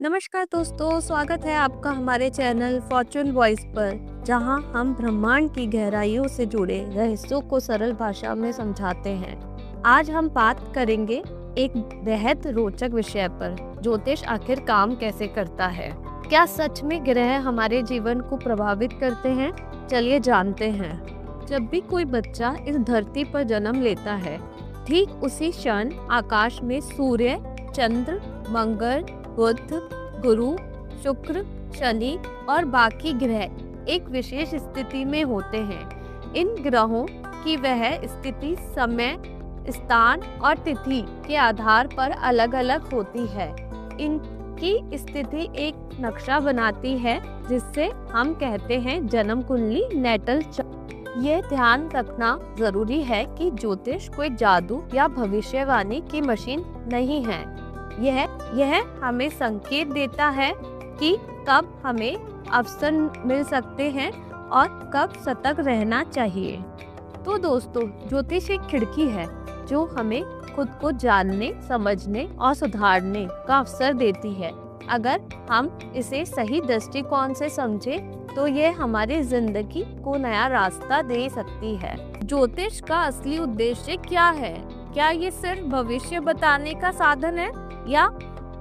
नमस्कार दोस्तों, स्वागत है आपका हमारे चैनल फॉर्चून वॉइस पर, जहां हम ब्रह्मांड की गहराइयों से जुड़े रहस्यों को सरल भाषा में समझाते हैं। आज हम बात करेंगे एक बेहद रोचक विषय पर, ज्योतिष आखिर काम कैसे करता है। क्या सच में ग्रह हमारे जीवन को प्रभावित करते हैं? चलिए जानते हैं। जब भी कोई बच्चा इस धरती पर जन्म लेता है, ठीक उसी क्षण आकाश में सूर्य, चंद्र, मंगल, बुध, गुरु, शुक्र, शनि और बाकी ग्रह एक विशेष स्थिति में होते हैं। इन ग्रहों की वह स्थिति समय, स्थान और तिथि के आधार पर अलग अलग होती है। इनकी स्थिति एक नक्शा बनाती है, जिससे हम कहते हैं जन्म कुंडली, नेटल चार्ट। ये ध्यान रखना जरूरी है कि ज्योतिष कोई जादू या भविष्यवाणी की मशीन नहीं है। यह हमें संकेत देता है कि कब हमें अवसर मिल सकते हैं और कब सतर्क रहना चाहिए। तो दोस्तों, ज्योतिष एक खिड़की है जो हमें खुद को जानने, समझने और सुधारने का अवसर देती है। अगर हम इसे सही दृष्टिकोण से समझें तो यह हमारी जिंदगी को नया रास्ता दे सकती है। ज्योतिष का असली उद्देश्य क्या है? क्या ये सिर्फ भविष्य बताने का साधन है या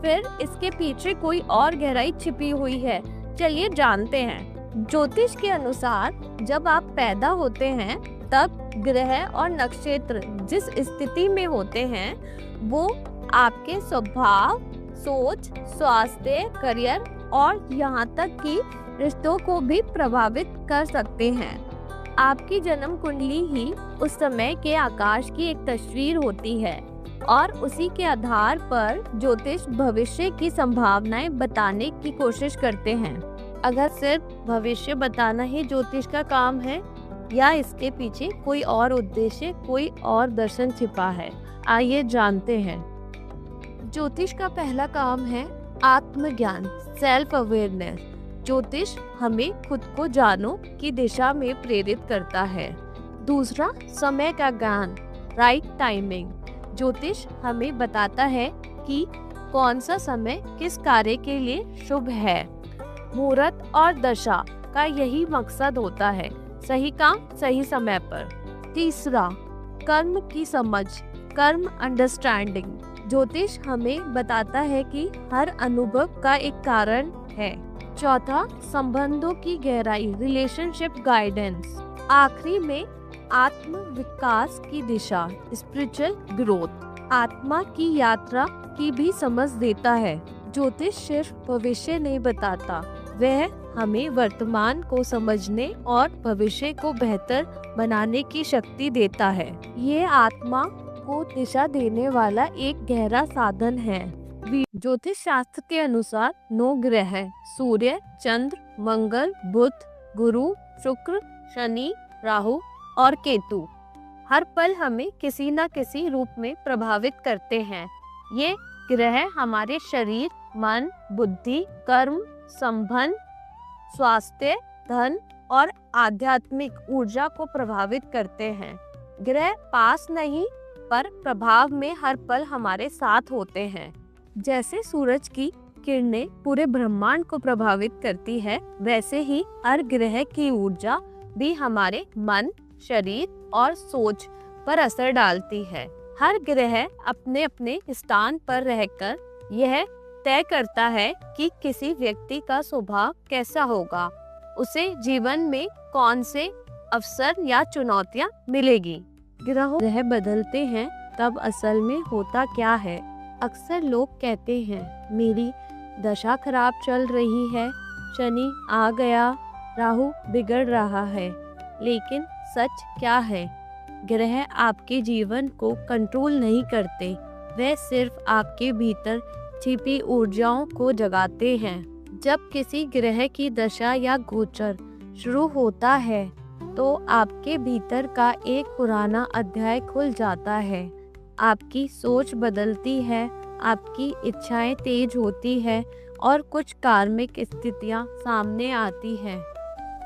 फिर इसके पीछे कोई और गहराई छिपी हुई है? चलिए जानते हैं। ज्योतिष के अनुसार जब आप पैदा होते हैं तब ग्रह और नक्षत्र जिस स्थिति में होते हैं वो आपके स्वभाव, सोच, स्वास्थ्य, करियर और यहाँ तक कि रिश्तों को भी प्रभावित कर सकते हैं। आपकी जन्म कुंडली ही उस समय के आकाश की एक तस्वीर होती है और उसी के आधार पर ज्योतिष भविष्य की संभावनाएं बताने की कोशिश करते हैं। अगर सिर्फ भविष्य बताना ही ज्योतिष का काम है या इसके पीछे कोई और उद्देश्य, कोई और दर्शन छिपा है, आइए जानते हैं। ज्योतिष का पहला काम है आत्मज्ञान, सेल्फ अवेयरनेस। ज्योतिष हमें खुद को जानो की दिशा में प्रेरित करता है। दूसरा, समय का ज्ञान, राइट टाइमिंग। ज्योतिष हमें बताता है कि कौन सा समय किस कार्य के लिए शुभ है। मुहूर्त और दशा का यही मकसद होता है, सही काम सही समय पर। तीसरा, कर्म की समझ, कर्म अंडरस्टैंडिंग। ज्योतिष हमें बताता है कि हर अनुभव का एक कारण है। चौथा, संबंधों की गहराई, रिलेशनशिप गाइडेंस। आखिरी में आत्म विकास की दिशा, स्पिरिचुअल ग्रोथ। आत्मा की यात्रा की भी समझ देता है। ज्योतिष सिर्फ भविष्य नहीं बताता, वह हमें वर्तमान को समझने और भविष्य को बेहतर बनाने की शक्ति देता है। ये आत्मा को दिशा देने वाला एक गहरा साधन है। ज्योतिष शास्त्र के अनुसार 9 ग्रह हैं: सूर्य, चंद्र, मंगल, बुध, गुरु, शुक्र, शनि, राहु और केतु। हर पल हमें किसी न किसी रूप में प्रभावित करते हैं। ये ग्रह हमारे शरीर, मन, बुद्धि, कर्म, संबंध, स्वास्थ्य, धन और आध्यात्मिक ऊर्जा को प्रभावित करते हैं। ग्रह पास नहीं पर प्रभाव में हर पल हमारे साथ होते हैं। जैसे सूरज की किरणें पूरे ब्रह्मांड को प्रभावित करती है, वैसे ही हर ग्रह की ऊर्जा भी हमारे मन, शरीर और सोच पर असर डालती है। हर ग्रह अपने अपने स्थान पर रहकर यह तय करता है कि किसी व्यक्ति का स्वभाव कैसा होगा, उसे जीवन में कौन से अवसर या चुनौतियां मिलेगी। ग्रह बदलते हैं तब असल में होता क्या है? अक्सर लोग कहते हैं मेरी दशा खराब चल रही है, शनि आ गया, राहु बिगड़ रहा है। लेकिन सच क्या है? ग्रह आपके जीवन को कंट्रोल नहीं करते, वे सिर्फ आपके भीतर छिपी ऊर्जाओं को जगाते हैं। जब किसी ग्रह की दशा या गोचर शुरू होता है तो आपके भीतर का एक पुराना अध्याय खुल जाता है। आपकी सोच बदलती है, आपकी इच्छाएं तेज होती है और कुछ कार्मिक स्थितियां सामने आती हैं।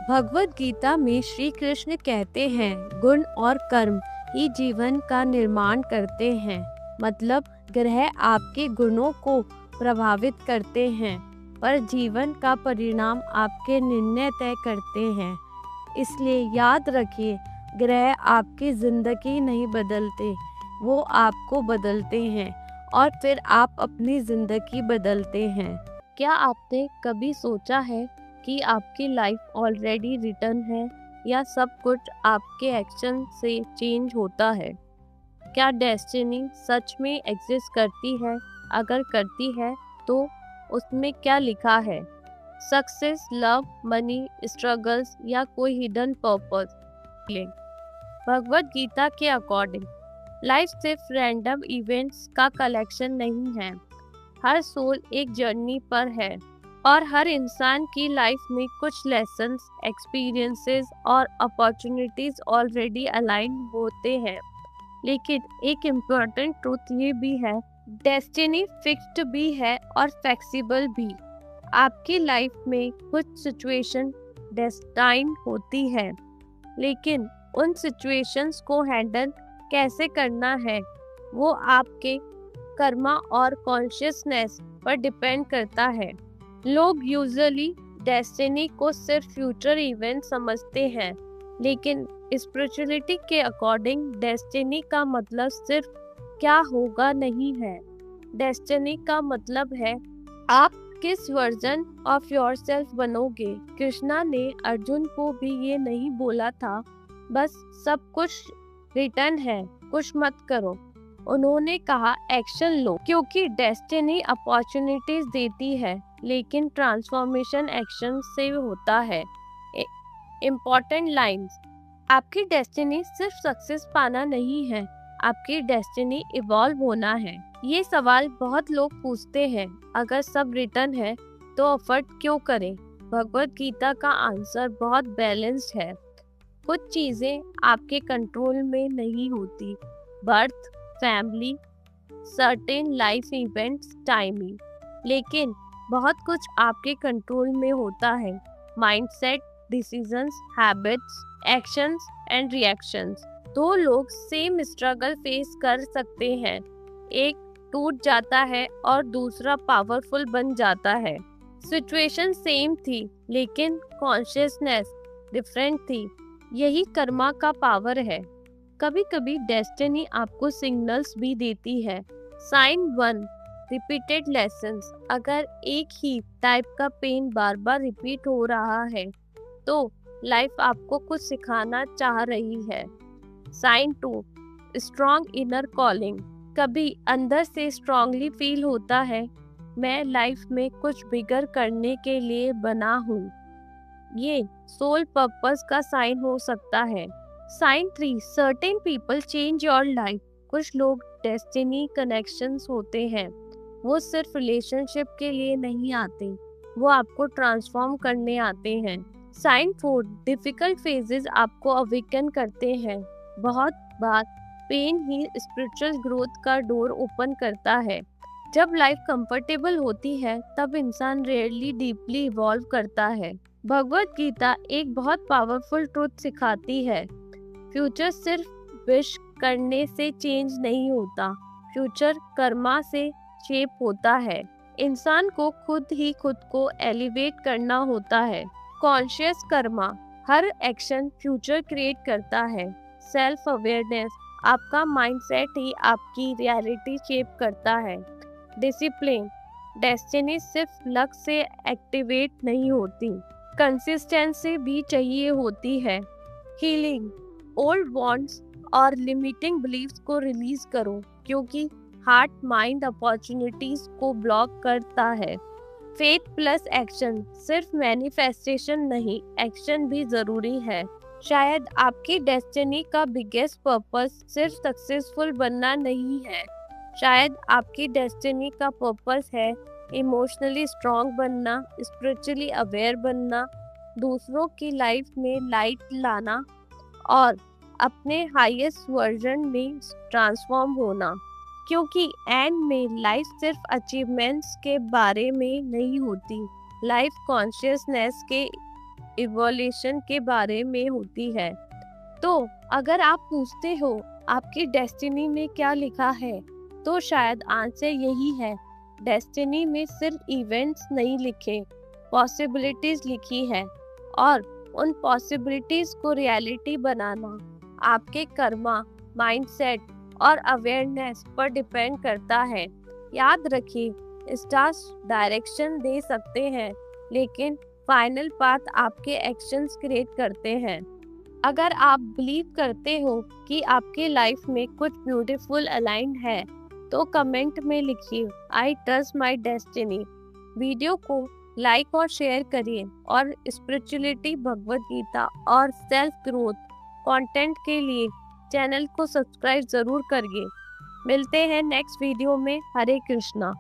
भगवद गीता में श्री कृष्ण कहते हैं, गुण और कर्म ही जीवन का निर्माण करते हैं। मतलब ग्रह आपके गुणों को प्रभावित करते हैं, पर जीवन का परिणाम आपके निर्णय तय करते हैं। इसलिए याद रखिए, ग्रह आपकी ज़िंदगी नहीं बदलते, वो आपको बदलते हैं और फिर आप अपनी ज़िंदगी बदलते हैं। क्या आपने कभी सोचा है कि आपकी लाइफ ऑलरेडी रिटर्न है, या सब कुछ आपके एक्शन से चेंज होता है? क्या डेस्टिनी सच में एग्जिस्ट करती है? अगर करती है तो उसमें क्या लिखा है? सक्सेस, लव, मनी, स्ट्रगल्स या कोई हिडन पर्पस? भगवत गीता के अकॉर्डिंग लाइफ सिर्फ रैंडम इवेंट्स का कलेक्शन नहीं है। हर सोल एक जर्नी पर है और हर इंसान की लाइफ में कुछ लेसन्स, एक्सपीरियंसेस और अपॉर्चुनिटीज ऑलरेडी अलाइन होते हैं। लेकिन एक इम्पोर्टेंट ट्रूथ ये भी है, डेस्टिनी फिक्स्ड भी है और फ्लेक्सिबल भी। आपकी लाइफ में कुछ सिचुएशन डेस्टाइन होती है, लेकिन उन सिचुएशंस को हैंडल कैसे करना है वो आपके कर्मा और कॉन्शियसनेस पर डिपेंड करता है। लोग यूजुअली डेस्टिनी को सिर्फ फ्यूचर इवेंट समझते हैं, लेकिन स्पिरिचुअलिटी के अकॉर्डिंग डेस्टिनी का मतलब सिर्फ क्या होगा नहीं है। डेस्टिनी का मतलब है आप किस वर्जन ऑफ योरसेल्फ बनोगे। कृष्णा ने अर्जुन को भी ये नहीं बोला था बस सब कुछ रिटर्न है, कुछ मत करो। उन्होंने कहा एक्शन लो, क्योंकि डेस्टिनी अपॉर्चुनिटीज देती है, लेकिन ट्रांसफॉर्मेशन एक्शन से होता है। इम्पोर्टेंट लाइन्स, आपकी डेस्टिनी सिर्फ सक्सेस पाना नहीं है, आपकी डेस्टिनी इवॉल्व होना है। ये सवाल बहुत लोग पूछते हैं, अगर सब रिटर्न है तो एफर्ट क्यों करें? भगवत गीता का आंसर बहुत बैलेंस्ड है। कुछ चीजें आपके कंट्रोल में नहीं होती, birth, family, certain life events, timing, लेकिन बहुत कुछ आपके कंट्रोल में होता है, mindset, decisions, habits, actions and reactions. दो लोग सेम स्ट्रगल फेस कर सकते हैं, एक टूट जाता है और दूसरा पावरफुल बन जाता है। सिचुएशन सेम थी, लेकिन कॉन्शियसनेस डिफरेंट थी। यही कर्मा का पावर है। कभी कभी डेस्टिनी आपको सिग्नल्स भी देती है। Sign 1, repeated lessons. अगर एक ही टाइप का पेन बार बार रिपीट हो रहा है तो लाइफ आपको कुछ सिखाना चाह रही है। Sign 2, strong inner calling. कभी अंदर से स्ट्रांगली फील होता है, मैं लाइफ में कुछ बिगर करने के लिए बना हूँ। ये सोल पर्पस का साइन हो सकता है। Sign 3, certain people change your life. कुछ लोग डेस्टिनी कनेक्शंस होते हैं, वो सिर्फ रिलेशनशिप के लिए नहीं आते, वो आपको ट्रांसफॉर्म करने आते हैं। साइन 4, डिफिकल्ट फेजेस आपको अवेकन करते हैं। बहुत बार पेन ही स्पिरिचुअल ग्रोथ का डोर ओपन करता है। जब लाइफ कंफर्टेबल होती है तब इंसान रेयरली डीपली इवॉल्व करता है। भगवत गीता एक बहुत पावरफुल ट्रूथ सिखाती है, फ्यूचर सिर्फ विश करने से चेंज नहीं होता, फ्यूचर कर्मा से शेप होता है। इंसान को खुद ही खुद को एलिवेट करना होता है। कॉन्शियस कर्मा, हर एक्शन फ्यूचर क्रिएट करता है। सेल्फ अवेयरनेस, आपका माइंडसेट ही आपकी रियलिटी शेप करता है। डिसिप्लिन, डेस्टिनी सिर्फ लक से एक्टिवेट नहीं होती, कंसिस्टेंसी भी चाहिए होती है। हीलिंग, ओल्ड बॉन्ड्स और लिमिटिंग बिलीव्स को रिलीज करो, क्योंकि हार्ट माइंड अपॉर्चुनिटीज को ब्लॉक करता है। फेथ प्लस एक्शन, सिर्फ मैनिफेस्टेशन नहीं, एक्शन भी जरूरी है। शायद आपकी डेस्टिनी का बिगेस्ट पर्पस सिर्फ सक्सेसफुल बनना नहीं है, शायद आपकी डेस्टिनी का पर्पस है इमोशनली स्ट्रांग बनना, स्पिरिचुअली अवेयर बनना, दूसरों की लाइफ में लाइट लाना और अपने हाईएस्ट वर्जन में ट्रांसफॉर्म होना। क्योंकि एंड में लाइफ सिर्फ अचीवमेंट्स के बारे में नहीं होती, लाइफ कॉन्शियसनेस के इवोल्यूशन के बारे में होती है। तो अगर आप पूछते हो आपकी डेस्टिनी में क्या लिखा है, तो शायद आंसर यही है, डेस्टिनी में सिर्फ इवेंट्स नहीं लिखे, पॉसिबिलिटीज लिखी है और उन पॉसिबिलिटीज को रियलिटी बनाना आपके कर्मा, माइंडसेट और अवेयरनेस पर डिपेंड करता है। याद रखिए, स्टार्स डायरेक्शन दे सकते हैं, लेकिन फाइनल पाथ आपके एक्शंस क्रिएट करते हैं। अगर आप बिलीव करते हो कि आपके लाइफ में कुछ ब्यूटीफुल अलाइंड है, तो कमेंट में लिखिए I trust my destiny. Video को लाइक और शेयर करिए और स्पिरिचुअलिटी, भगवद गीता और सेल्फ ग्रोथ कंटेंट के लिए चैनल को सब्सक्राइब जरूर करिए। मिलते हैं नेक्स्ट वीडियो में। हरे कृष्णा।